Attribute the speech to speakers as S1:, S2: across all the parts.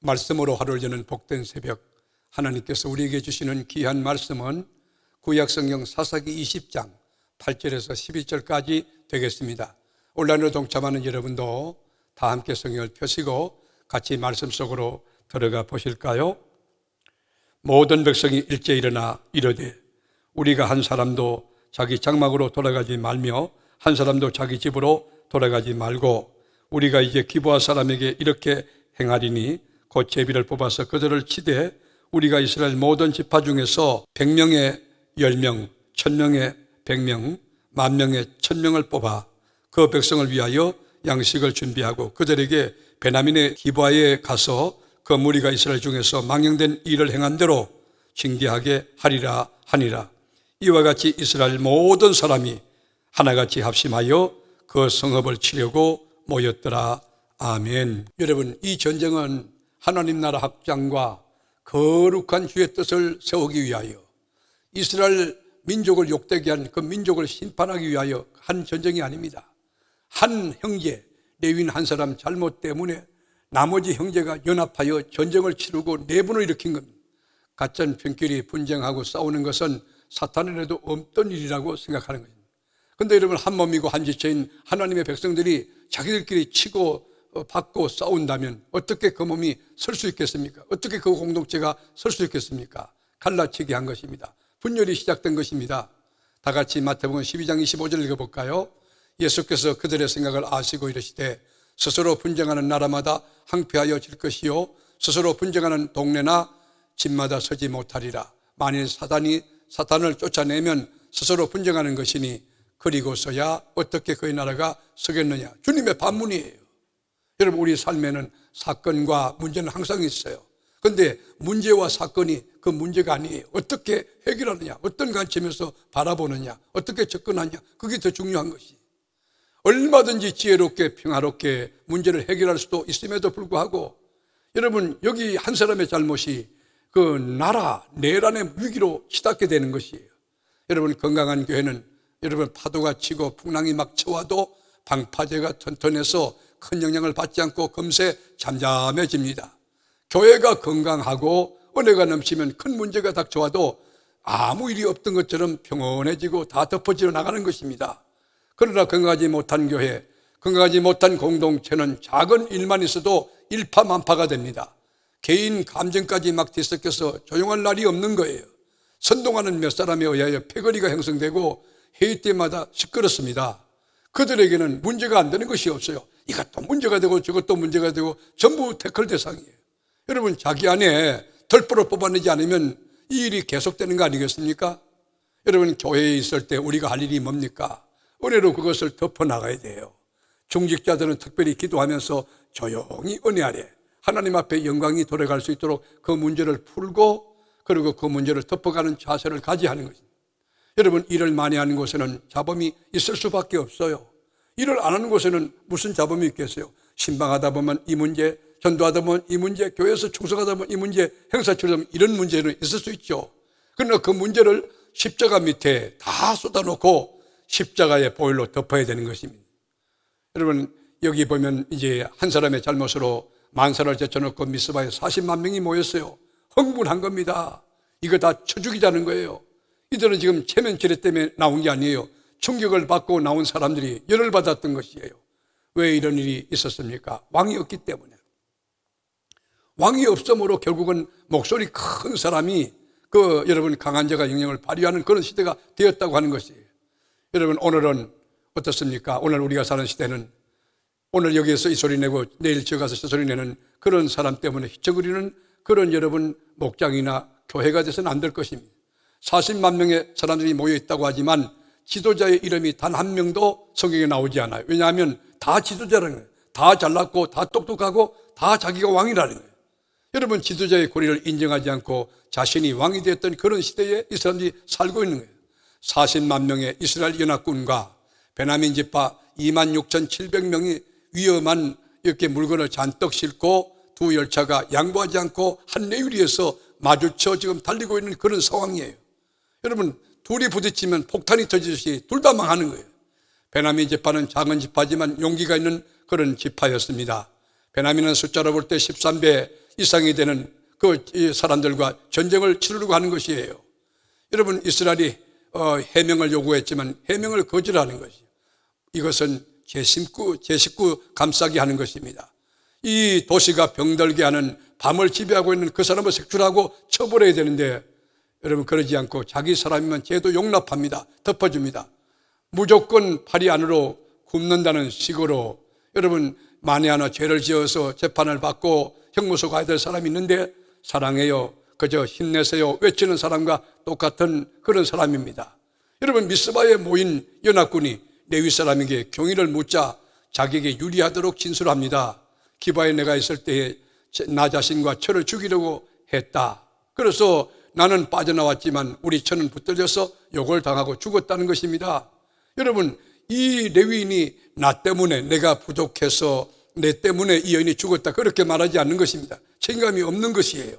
S1: 말씀으로 하루를 여는 복된 새벽, 하나님께서 우리에게 주시는 귀한 말씀은 구약성경 사사기 20장 8절에서 11절까지 되겠습니다. 온라인으로 동참하는 여러분도 다 함께 성경을 펴시고 같이 말씀 속으로 들어가 보실까요? 모든 백성이 일제히 일어나 이르되 우리가 한 사람도 자기 장막으로 돌아가지 말며 한 사람도 자기 집으로 돌아가지 말고 우리가 이제 기브아 사람에게 이렇게 행하리니 곧 제비를 뽑아서 그들을 치되 우리가 이스라엘 모든 지파 중에서 100명에 10명, 1000명에 100명, 10,000명에 1000명을 뽑아 그 백성을 위하여 양식을 준비하고 그들에게 베냐민의 기브아에 가서 그 무리가 이스라엘 중에서 망령된 일을 행한 대로 징계하게 하리라 하니라. 이와 같이 이스라엘 모든 사람이 하나같이 합심하여 그 성읍을 치려고 모였더라. 아멘. 여러분, 이 전쟁은 하나님 나라 확장과 거룩한 주의 뜻을 세우기 위하여 이스라엘 민족을 욕되게 한 그 민족을 심판하기 위하여 한 전쟁이 아닙니다. 한 형제, 레위인 한 사람 잘못 때문에 나머지 형제가 연합하여 전쟁을 치르고 내분을 일으킨 겁니다. 가짜 편끼리 분쟁하고 싸우는 것은 사탄을 해도 없던 일이라고 생각하는 것입니다. 그런데 여러분, 한 몸이고 한 지체인 하나님의 백성들이 자기들끼리 치고 받고 싸운다면 어떻게 그 몸이 설 수 있겠습니까? 어떻게 그 공동체가 설 수 있겠습니까? 갈라치게 한 것입니다. 분열이 시작된 것입니다. 다 같이 마태복음 12장 25절 읽어볼까요? 예수께서 그들의 생각을 아시고 이르시되 스스로 분쟁하는 나라마다 항폐하여 질 것이요 스스로 분쟁하는 동네나 집마다 서지 못하리라. 만일 사탄을 쫓아내면 스스로 분쟁하는 것이니 그리고서야 어떻게 그의 나라가 서겠느냐. 주님의 반문이에요. 여러분, 우리 삶에는 사건과 문제는 항상 있어요. 그런데 문제와 사건이 그 문제가 아니에요. 어떻게 해결하느냐, 어떤 관점에서 바라보느냐, 어떻게 접근하느냐, 그게 더 중요한 것이. 얼마든지 지혜롭게 평화롭게 문제를 해결할 수도 있음에도 불구하고 여러분, 여기 한 사람의 잘못이 그 나라 내란의 위기로 치닫게 되는 것이에요. 여러분, 건강한 교회는 여러분 파도가 치고 풍랑이 막 쳐와도 방파제가 튼튼해서 큰 영향을 받지 않고 금세 잠잠해집니다. 교회가 건강하고 은혜가 넘치면 큰 문제가 닥쳐와도 아무 일이 없던 것처럼 평온해지고 다 덮어져 나가는 것입니다. 그러나 건강하지 못한 교회, 건강하지 못한 공동체는 작은 일만 있어도 일파만파가 됩니다. 개인 감정까지 막 뒤섞여서 조용할 날이 없는 거예요. 선동하는 몇 사람에 의하여 패거리가 형성되고 회의 때마다 시끄럽습니다. 그들에게는 문제가 안 되는 것이 없어요. 이것도 문제가 되고 저것도 문제가 되고 전부 태클 대상이에요. 여러분, 자기 안에 덜불을 뽑아내지 않으면 이 일이 계속되는 거 아니겠습니까? 여러분, 교회에 있을 때 우리가 할 일이 뭡니까? 은혜로 그것을 덮어나가야 돼요. 중직자들은 특별히 기도하면서 조용히 은혜 아래 하나님 앞에 영광이 돌아갈 수 있도록 그 문제를 풀고 그리고 그 문제를 덮어가는 자세를 가져야 하는 것입니다. 여러분, 일을 많이 하는 곳에는 자범이 있을 수밖에 없어요. 일을 안 하는 곳에는 무슨 자범이 있겠어요? 신방하다 보면 이 문제, 전도하다 보면 이 문제, 교회에서 충성하다 보면 이 문제, 행사 치르다 보면 이런 문제는 있을 수 있죠. 그러나 그 문제를 십자가 밑에 다 쏟아놓고 십자가의 보혈로 덮어야 되는 것입니다. 여러분, 여기 보면 이제 한 사람의 잘못으로 만사를 제쳐놓고 미스바에 40만 명이 모였어요. 흥분한 겁니다. 이거 다 쳐 죽이자는 거예요. 이들은 지금 체면치레 때문에 나온 게 아니에요. 충격을 받고 나온 사람들이 열을 받았던 것이에요. 왜 이런 일이 있었습니까? 왕이 없기 때문에. 왕이 없으므로 결국은 목소리 큰 사람이 여러분 강한 자가 영향을 발휘하는 그런 시대가 되었다고 하는 것이에요. 여러분, 오늘은 어떻습니까? 오늘 우리가 사는 시대는 오늘 여기에서 이 소리 내고 내일 저 가서 저 소리 내는 그런 사람 때문에 휘청거리는 그런 여러분 목장이나 교회가 돼서는 안 될 것입니다. 40만 명의 사람들이 모여 있다고 하지만 지도자의 이름이 단 한 명도 성경에 나오지 않아요. 왜냐하면 다 지도자라는 거예요. 다 잘났고 다 똑똑하고 다 자기가 왕이라는 거예요. 여러분, 지도자의 권위를 인정하지 않고 자신이 왕이 되었던 그런 시대에 이 사람들이 살고 있는 거예요. 40만 명의 이스라엘 연합군과 베냐민 지파 26,700명이 위험한 이렇게 물건을 잔뜩 싣고 두 열차가 양보하지 않고 한 레일에서 마주쳐 지금 달리고 있는 그런 상황이에요. 여러분, 둘이 부딪히면 폭탄이 터지듯이 둘 다 망하는 거예요. 베냐민 지파는 작은 지파지만 용기가 있는 그런 지파였습니다. 베냐민은 숫자로 볼 때 13배, 이상이 되는 그 사람들과 전쟁을 치르려고 하는 것이에요. 여러분, 이스라엘이 해명을 요구했지만 해명을 거절하는 것이에요. 이것은 제19 감싸게 하는 것입니다. 이 도시가 병들게 하는, 밤을 지배하고 있는 그 사람을 색출하고 처벌해야 되는데, 여러분, 그러지 않고 자기 사람이면 죄도 용납합니다. 덮어줍니다. 무조건 팔이 안으로 굽는다는 식으로, 여러분, 만에 하나 죄를 지어서 재판을 받고 형무소 가야 될 사람이 있는데 사랑해요, 그저 힘내세요 외치는 사람과 똑같은 그런 사람입니다. 여러분, 미스바에 모인 연합군이 레위 사람에게 경위를 묻자 자기에게 유리하도록 진술합니다. 기바에 내가 있을 때에 나 자신과 처를 죽이려고 했다. 그래서 나는 빠져나왔지만 우리 처는 붙들려서 욕을 당하고 죽었다는 것입니다. 여러분, 이 레위인이 나 때문에, 내가 부족해서 내 때문에 이 여인이 죽었다, 그렇게 말하지 않는 것입니다. 책임감이 없는 것이에요.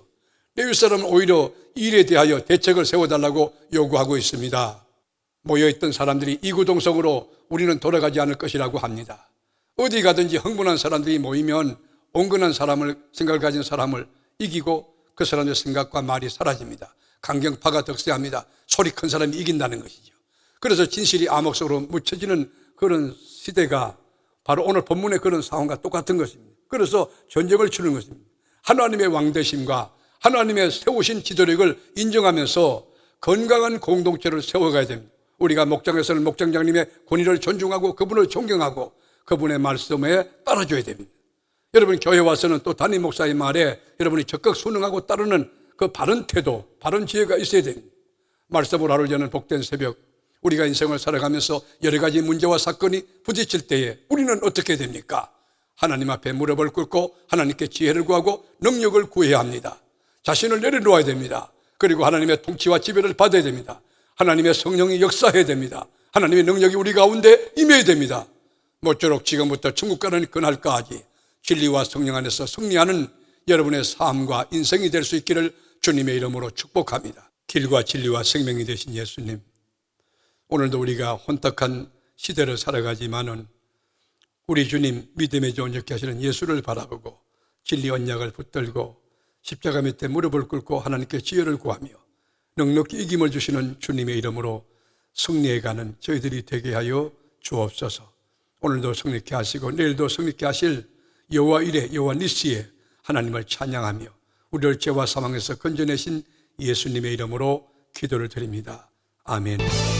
S1: 레위 사람은 오히려 이 일에 대하여 대책을 세워달라고 요구하고 있습니다. 모여있던 사람들이 이구동성으로 우리는 돌아가지 않을 것이라고 합니다. 어디 가든지 흥분한 사람들이 모이면 온건한 생각을 가진 사람을 이기고 그 사람의 생각과 말이 사라집니다. 강경파가 득세합니다. 소리 큰 사람이 이긴다는 것이죠. 그래서 진실이 암흑 속으로 묻혀지는 그런 시대가 바로 오늘 본문의 그런 상황과 똑같은 것입니다. 그래서 전쟁을 치르는 것입니다. 하나님의 왕되심과 하나님의 세우신 지도력을 인정하면서 건강한 공동체를 세워가야 됩니다. 우리가 목장에서는 목장장님의 권위를 존중하고 그분을 존경하고 그분의 말씀에 따라줘야 됩니다. 여러분, 교회 와서는 또 담임 목사의 말에 여러분이 적극 순응하고 따르는 그 바른 태도, 바른 지혜가 있어야 됩니다. 말씀을 하루려는 복된 새벽, 우리가 인생을 살아가면서 여러 가지 문제와 사건이 부딪힐 때에 우리는 어떻게 됩니까? 하나님 앞에 무릎을 꿇고 하나님께 지혜를 구하고 능력을 구해야 합니다. 자신을 내려놓아야 됩니다. 그리고 하나님의 통치와 지배를 받아야 됩니다. 하나님의 성령이 역사해야 됩니다. 하나님의 능력이 우리 가운데 임해야 됩니다. 모쪼록 지금부터 천국 가는 그날까지 진리와 성령 안에서 승리하는 여러분의 삶과 인생이 될 수 있기를 주님의 이름으로 축복합니다. 길과 진리와 생명이 되신 예수님, 오늘도 우리가 혼탁한 시대를 살아가지만은 우리 주님, 믿음의 존재케 하시는 예수를 바라보고 진리 언약을 붙들고 십자가 밑에 무릎을 꿇고 하나님께 지혜를 구하며 넉넉히 이김을 주시는 주님의 이름으로 승리해가는 저희들이 되게 하여 주옵소서. 오늘도 승리케 하시고 내일도 승리케 하실 여호와 이레, 여호와 니시에 하나님을 찬양하며 우리를 죄와 사망에서 건져내신 예수님의 이름으로 기도를 드립니다. 아멘.